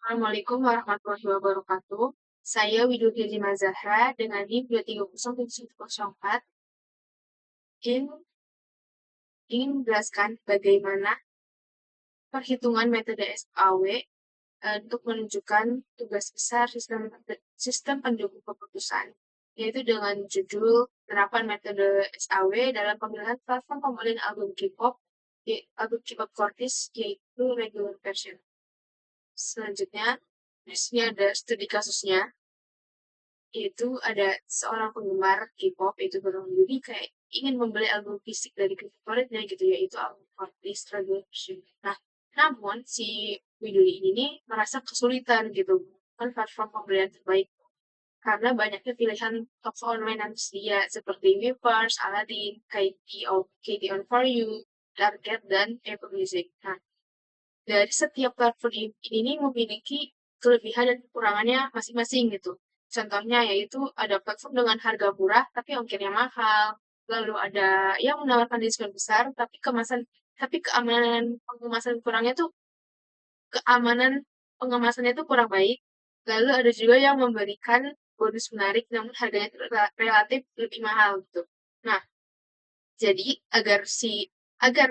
Assalamualaikum warahmatullahi wabarakatuh. Saya Widudya Dima Zahra dengan NIM 230.704 ingin menjelaskan bagaimana perhitungan metode SAW untuk menunjukkan tugas besar sistem pendukung keputusan, yaitu dengan judul penerapan metode SAW dalam pemilihan platform pemilihan album K-pop Cortis, yaitu regular version. Selanjutnya, di sini ada studi kasusnya, yaitu ada seorang penggemar K-pop itu bernama Yuri kayak ingin membeli album fisik dari favoritnya gitu, yaitu album Cortis Regular Version. Nah, namun si Widuri ini nih merasa kesulitan gitu kan platform pembelian terbaik karena banyaknya pilihan toko online yang tersedia seperti Weverse, Aladdin, KT on For You, Target, dan Apple Music. Nah, dari setiap platform ini memiliki kelebihan dan kekurangannya masing-masing gitu. Contohnya yaitu ada platform dengan harga murah tapi ongkirnya mahal. Lalu ada yang menawarkan diskon besar tapi keamanan pengemasan kurangnya tuh keamanan pengemasannya tuh kurang baik. Lalu ada juga yang memberikan bonus menarik namun harganya tuh relatif lebih mahal gitu. Nah, jadi agar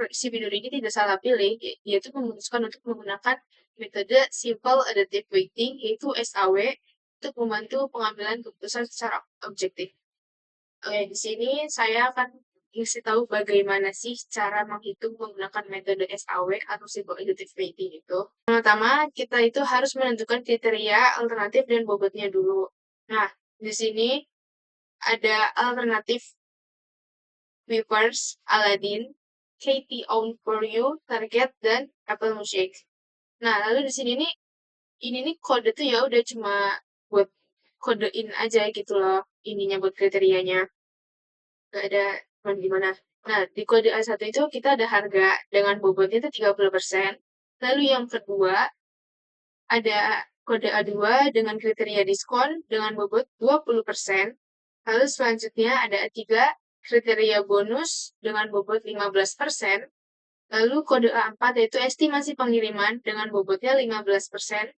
si bidur ini tidak salah pilih, dia itu memutuskan untuk menggunakan metode Simple Adaptive Weighting, yaitu SAW, untuk membantu pengambilan keputusan secara objektif. Oke, di sini saya akan kasih tahu bagaimana sih cara menghitung menggunakan metode SAW atau Simple Adaptive Weighting itu. Pertama, kita itu harus menentukan kriteria alternatif dan bobotnya dulu. Nah, di sini ada alternatif Weverse, Aladdin, KT On For You, Target, dan Apple Music. Nah, lalu di sini nih, ini nih kode tuh ya udah cuma buat kodein aja gitu loh, ininya buat kriterianya. Gak ada gimana. Nah, di kode A1 itu kita ada harga dengan bobotnya itu 30%. Lalu yang kedua, ada kode A2 dengan kriteria diskon dengan bobot 20%. Lalu selanjutnya ada A3, kriteria bonus dengan bobot 15%. Lalu kode A4 yaitu estimasi pengiriman dengan bobotnya 15%.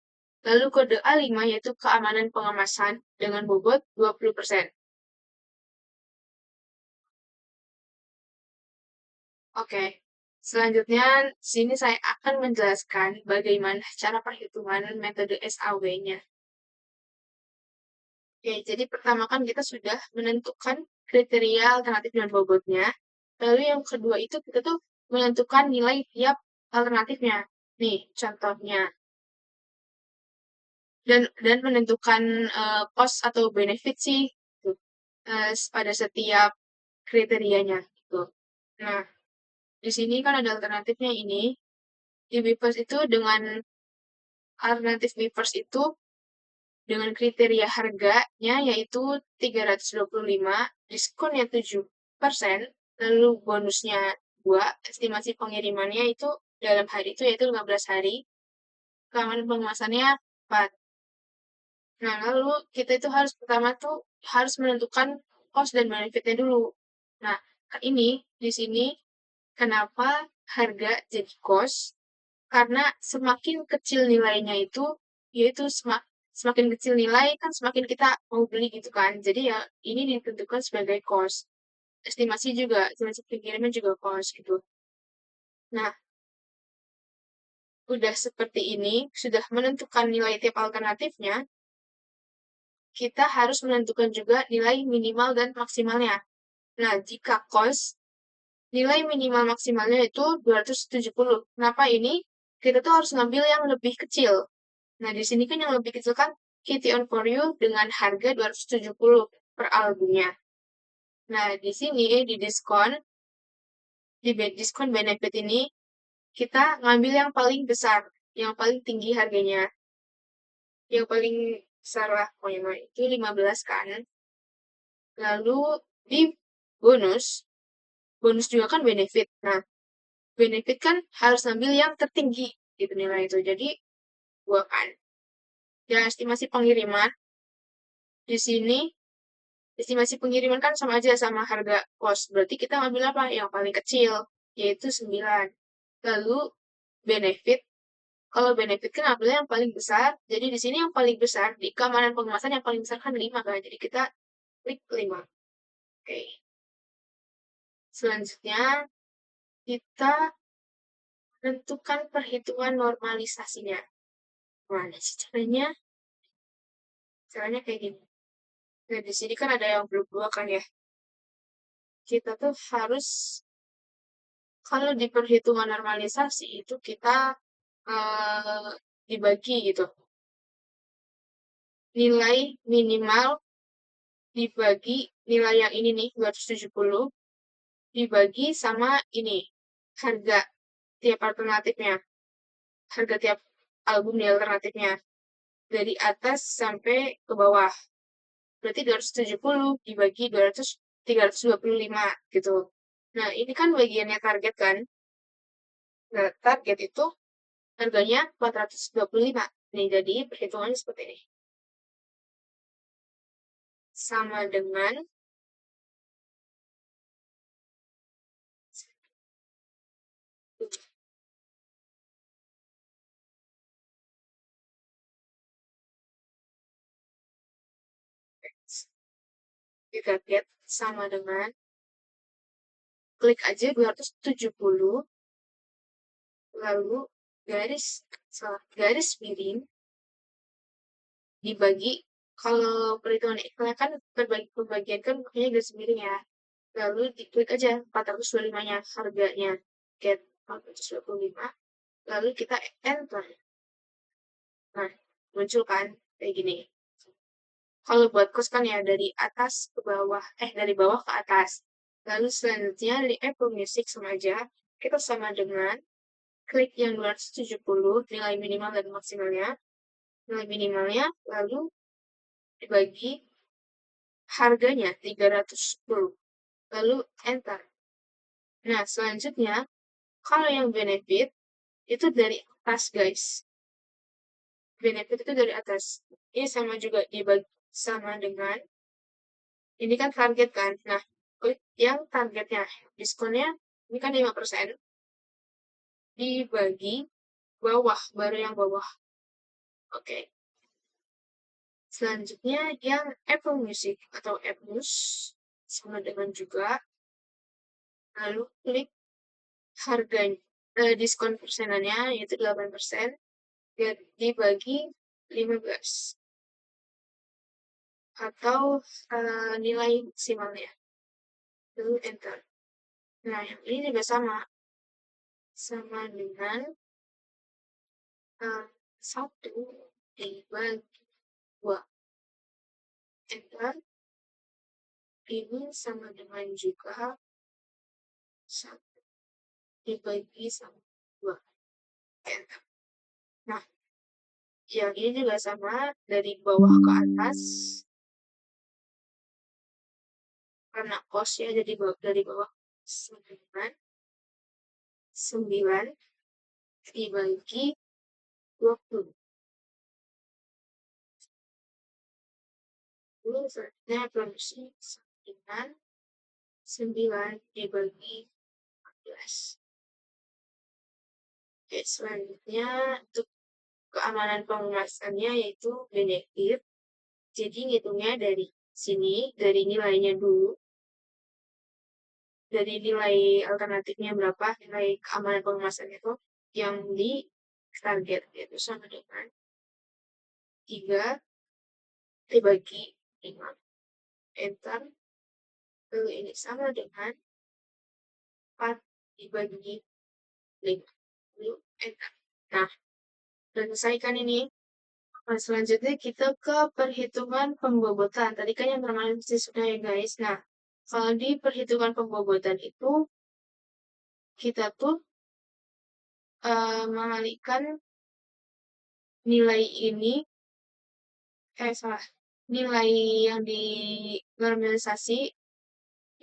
Lalu kode A5 yaitu keamanan pengemasan dengan bobot 20%. Oke, selanjutnya sini saya akan menjelaskan bagaimana cara perhitungan metode SAW-nya. Oke, jadi pertama kan kita sudah menentukan kriteria alternatif dan bobotnya. Lalu yang kedua itu kita tuh menentukan nilai tiap alternatifnya. Nih, contohnya. Dan menentukan cost atau benefit sih gitu, pada setiap kriterianya gitu. Nah, di sini kan ada alternatifnya ini. Di Weverse itu dengan alternatif Weverse itu dengan kriteria harganya yaitu 325, diskonnya 7%, lalu bonusnya 2, estimasi pengirimannya itu dalam hari itu yaitu 15 hari, keamanan pengemasannya 4. Nah, lalu kita itu pertama tuh harus menentukan cost dan benefitnya dulu. Nah, ini di sini kenapa harga jadi cost? Karena semakin kecil nilainya itu, yaitu semakin kecil nilai kan semakin kita mau beli gitu kan. Jadi ya ini ditentukan sebagai cost. Estimasi pengiriman juga cost gitu. Nah, udah seperti ini, sudah menentukan nilai tiap alternatifnya, kita harus menentukan juga nilai minimal dan maksimalnya. Nah, jika cost, nilai minimal maksimalnya itu 270. Kenapa ini? Kita tuh harus ngambil yang lebih kecil. Nah, di sini kan yang lebih kecil kan KT On For You dengan harga 270 per albumnya. Nah, di sini diskon benefit ini, kita ngambil yang paling besar, yang paling tinggi harganya. Yang paling besar lah, pokoknya itu 15 kan. Lalu di bonus, bonus juga kan benefit. Nah, benefit kan harus ambil yang tertinggi gitu nilai itu. Jadi, dua kan. Dan estimasi pengiriman, di sini estimasi pengiriman kan sama aja sama harga kos. Berarti kita ngambil apa? Yang paling kecil, yaitu 9. Lalu benefit, Kalau benefit kan ambilnya yang paling besar, jadi di sini yang paling besar, di keamanan pengemasan yang paling besar kan 5 kan, jadi kita klik 5. Oke. Selanjutnya, kita tentukan perhitungan normalisasinya. Mana sih caranya? Caranya kayak gini. Nah, di sini kan ada yang belum dua kan ya. Kita tuh harus, kalau di perhitungan normalisasi itu kita dibagi gitu. Nilai minimal dibagi nilai yang ini nih, 270, dibagi sama ini, harga tiap alternatifnya. Harga tiap album di alternatifnya. Dari atas sampai ke bawah. Berarti 270 dibagi 200, 325 gitu. Nah, ini kan bagiannya target kan. Nah, target itu harganya 425. Nih, jadi perhitungannya seperti ini. Sama dengan di target sama dengan klik aja 270 lalu garis miring dibagi, kalau perhitungan iklan kan pembagian kan makanya garis miring ya. Lalu diklik aja 425-nya harganya. Get 425. Lalu kita enter. Nah, muncul kan kayak gini. Kalau buat kos kan ya dari atas ke bawah, dari bawah ke atas. Lalu selanjutnya dari Apple Music sama aja, kita sama dengan klik yang 270, nilai minimal dan maksimalnya. Nilai minimalnya, lalu dibagi harganya 310. Lalu enter. Nah, selanjutnya, kalau yang benefit, itu dari atas, guys. Benefit itu dari atas. Ini sama juga dibagi sama dengan, ini kan target kan. Nah, klik yang targetnya. Diskonnya, ini kan 5%. Dibagi bawah, baru yang bawah. Oke. Selanjutnya, yang Apple Music atau Appmus, sama dengan juga. Lalu klik harganya, diskon persenannya, yaitu 8%. Dibagi 15 atau nilai maksimalnya. Lalu enter. Nah, yang ini juga sama dengan 1 dibagi 2. Enter. Ini sama dengan juga 1 dibagi sama 2. Enter. Nah, yang ini juga sama dari bawah ke atas. Karena kos ya, jadi dari bawah 9 dibagi 20. Ini selanjutnya produksi dengan 9 dibagi 14. Oke, selanjutnya untuk keamanan pengemasannya yaitu benefit. Jadi ngitungnya dari sini, dari nilainya dulu. Dari nilai alternatifnya berapa, nilai keamanan pengemasan itu yang di target, yaitu sama dengan 3 dibagi 5. Enter. Lalu ini sama dengan 4 dibagi 5. Lalu enter. Nah, selesaikan ini. Nah, selanjutnya kita ke perhitungan pembobotan. Tadi kan yang normalisasi sudah ya guys. Nah, kalau di perhitungan pembobotan itu, kita tuh mengalihkan nilai ini, nilai yang di normalisasi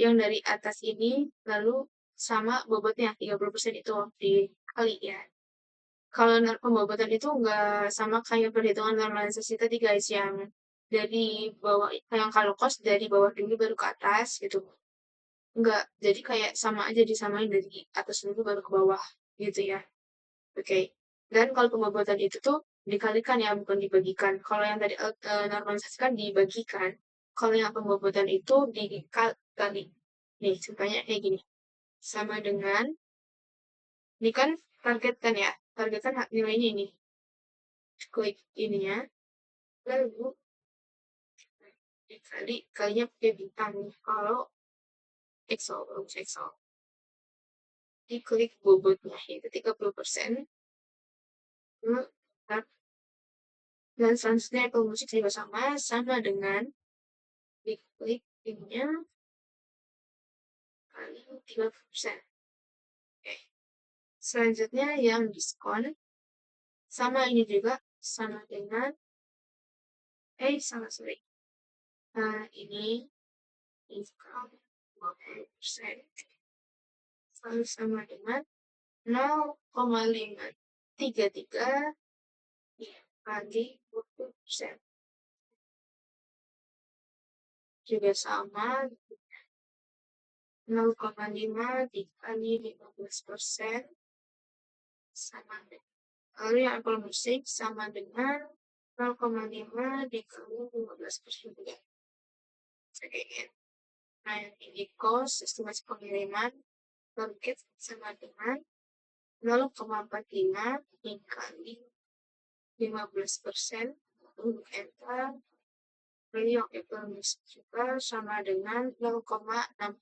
yang dari atas ini, lalu sama bobotnya, 30% itu dikali ya. Kalau pembobotan itu nggak sama kayak perhitungan normalisasi tadi guys, yang dari bawah, yang kalau cost dari bawah dulu baru ke atas gitu. Enggak, jadi kayak sama aja disamain dari atas dulu baru ke bawah gitu ya. Oke. Dan kalau pembobotan itu tuh dikalikan ya, bukan dibagikan. Kalau yang tadi normalisasi kan dibagikan. Kalau yang pembobotan itu dikali. Nih, contohnya kayak gini. Sama dengan, ini kan target kan ya, target kan nilainya ini. Klik ininya, lalu dikali, kalinya pakai bintang nih. Kalau Excel, bagus Excel. Diklik bobotnya, yaitu 30%. Dan selanjutnya Apple Music juga sama dengan diklik ininya kali 30%. Oke. Selanjutnya yang diskon, sama ini juga, sama dengan, sorry. Nah, ini diskon 20%. Selalu sama dengan 0,533 kali 20%. Juga sama 0,5 dikali 15% sama dengan. Lalu yang Apple Music sama dengan 0,5 dikali 15% juga. Oke. Nah, yang ini cost estimasi pengiriman target sama dengan 0,45 dikali 15%. Untuk enter. Lalu yang Apple Music juga sama dengan 0,62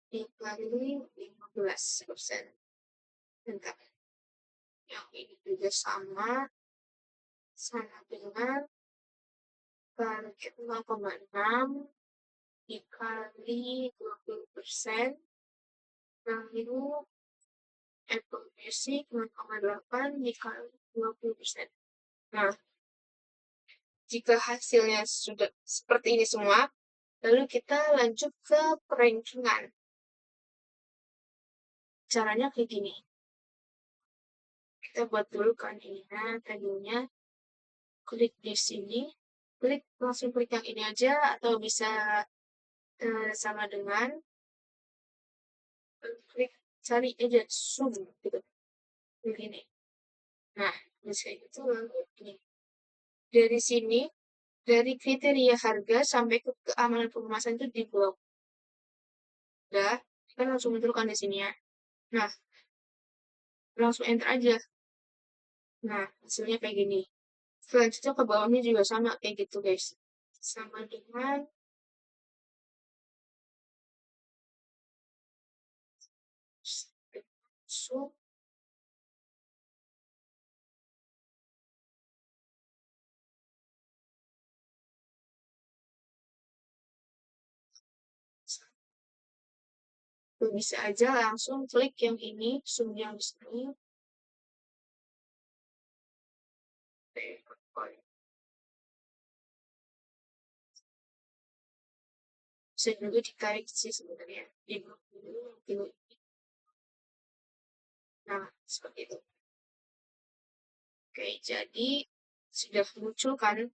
dikali 15%. Bentar. Yang ini juga sama dengan target 0,6 dikali 20%. Lalu Apple Music 0,8 dikali 20%. Nah, jika hasilnya sudah seperti ini semua, lalu kita lanjut ke perankingan. Caranya kayak gini. Kita buat dulu kan ininya, tadinya klik di sini, langsung klik yang ini aja, atau bisa sama dengan klik cari aja zoom gitu, begini. Nah, bisa itu lalu ini. Dari sini, dari kriteria harga sampai ke keamanan pengemasan itu di blok. Udah, kita langsung munculkan di sini ya. Nah, langsung enter aja. Nah, hasilnya kayak gini. Selanjutnya ke bawahnya juga sama kayak gitu guys. Sama dengan so bisa aja langsung klik yang ini, zoom yang di sini. Bisa juga ditarik sih sebenarnya di blok dulu. Nah, seperti itu. Oke, jadi sudah muncul kan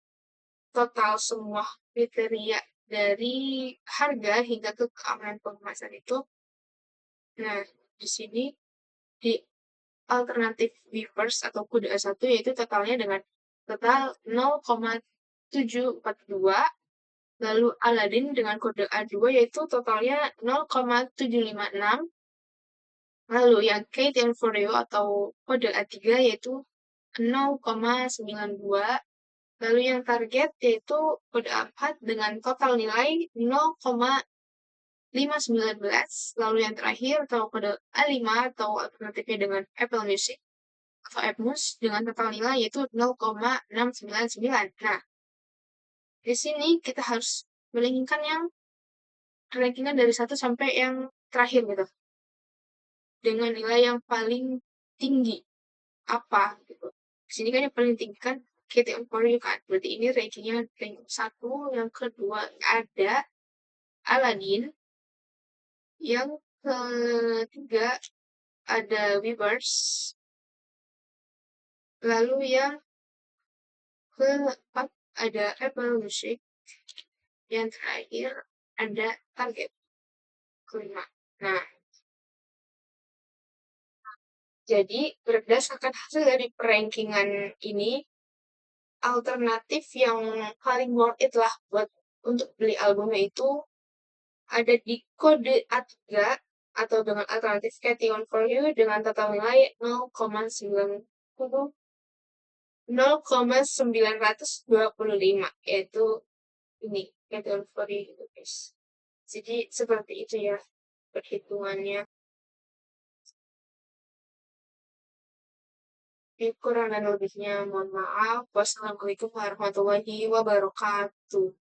total semua kriteria dari harga hingga ke keamanan pengemasan itu. Nah, di sini di alternatif Weavers atau kode A1 yaitu totalnya dengan total 0,742, lalu Aladdin dengan kode A2 yaitu totalnya 0,756, lalu yang Kate and Foreo atau kode A3 yaitu 0,92, lalu yang target yaitu kode A4 dengan total nilai 0,519, lalu yang terakhir atau kode A5 atau alternatifnya dengan Apple Music atau Appmus dengan total nilai yaitu 0,699. Nah, di sini kita harus melingkirkan yang rankingan dari 1 sampai yang terakhir gitu. Dengan nilai yang paling tinggi. Apa gitu. Di sini kan yang paling tinggi kan KTM for You kan. Berarti ini rankingnya ranking 1. Yang kedua ada Aladdin. Yang ketiga ada Weavers. Lalu yang keempat ada Apple Music. Yang terakhir ada Target kelima. Nah, Jadi, berdasarkan hasil dari perankingan ini, alternatif yang paling worth it lah buat untuk beli albumnya itu ada di kode A3 atau dengan alternatif Catty On For You dengan total nilai 0,925, yaitu ini Catty On For You gitu guys. Jadi seperti itu ya perhitungannya. Kurang dan lebihnya mohon maaf. Wassalamualaikum warahmatullahi wabarakatuh.